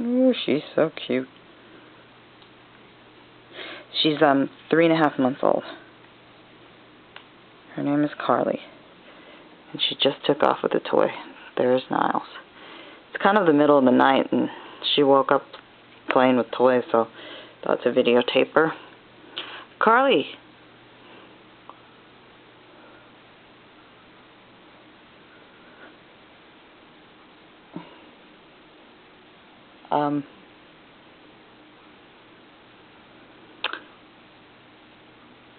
Oh, she's so cute. She's 3.5 months old. Her name is Carly. And she just took off with a toy. There's Niles. It's kind of the middle of the night, and she woke up playing with toys, so I thought to videotape her. Carly!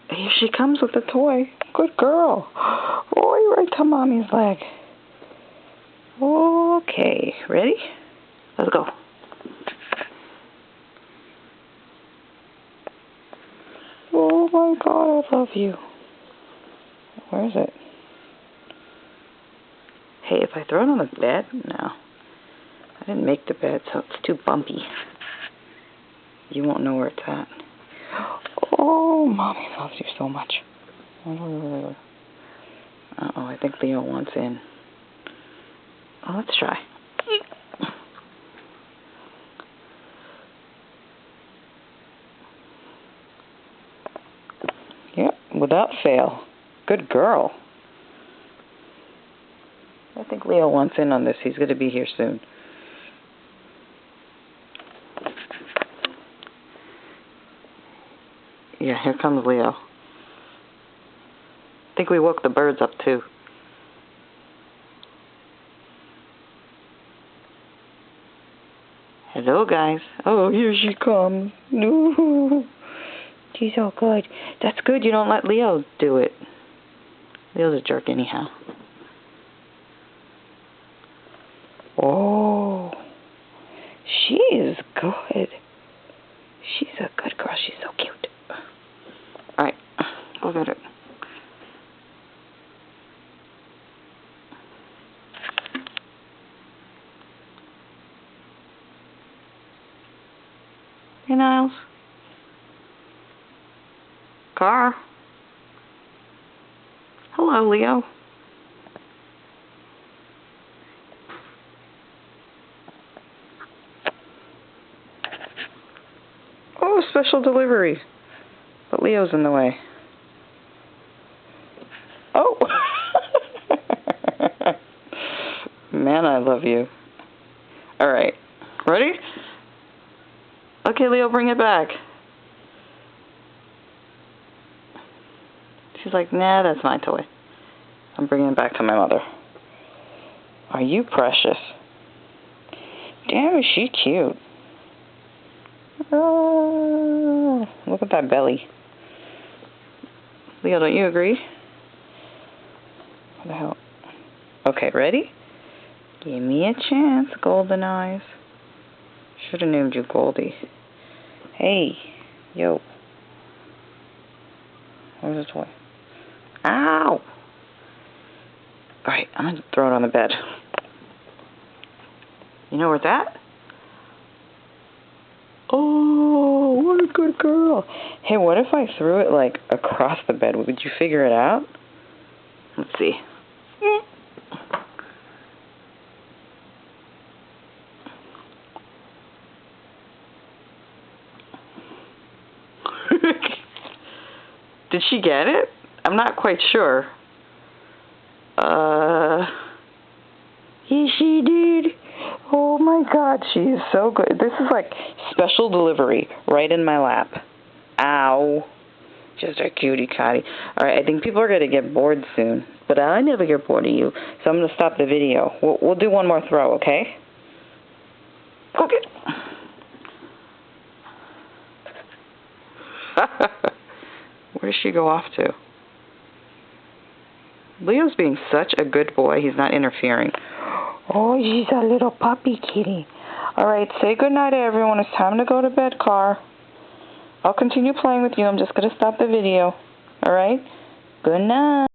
Here she comes with the toy. Good girl. Oh, right to mommy's leg. Okay, ready? Let's go. Oh my God, I love you. Where is it? Hey, if I throw it on the bed? No. I didn't make the bed, so it's too bumpy. You won't know where it's at. Oh, mommy loves you so much. Uh-oh, I think Leo wants in. Oh, let's try. Yep, without fail. Good girl. I think Leo wants in on this. He's going to be here soon. Yeah, here comes Leo. I think we woke the birds up too. Hello, guys. Oh, here she comes. No. She's so good. That's good. You don't let Leo do it. Leo's a jerk anyhow. Oh, she is good. She's a good girl. She's so cute. All right, go get it. Hey, Niles. Car. Hello, Leo. Oh, special delivery. But Leo's in the way. Oh! Man, I love you. Alright. Ready? Okay, Leo, bring it back. She's like, nah, that's my toy. I'm bringing it back to my mother. Are you precious? Damn, is she cute. Oh, look at that belly. Leo, don't you agree? What the hell? Okay, ready? Give me a chance, Golden Eyes. Should have named you Goldie. Hey, yo. Where's the toy? Ow! Alright, I'm gonna throw it on the bed. You know where it's at? Oh, what a good girl. Hey, what if I threw it, like, across the bed? Would you figure it out? Let's see. Did she get it? I'm not quite sure. Yes, she did. Oh my God, she is so good. This is like special delivery right in my lap. Ow. Just a cutie catty. Alright, I think people are going to get bored soon. But I never get bored of you, so I'm going to stop the video. We'll do one more throw, okay? Okay. Where does she go off to? Leo's being such a good boy, he's not interfering. Oh, she's a little puppy kitty. Alright, say goodnight to everyone. It's time to go to bed, Car. I'll continue playing with you. I'm just going to stop the video. Alright? Good night.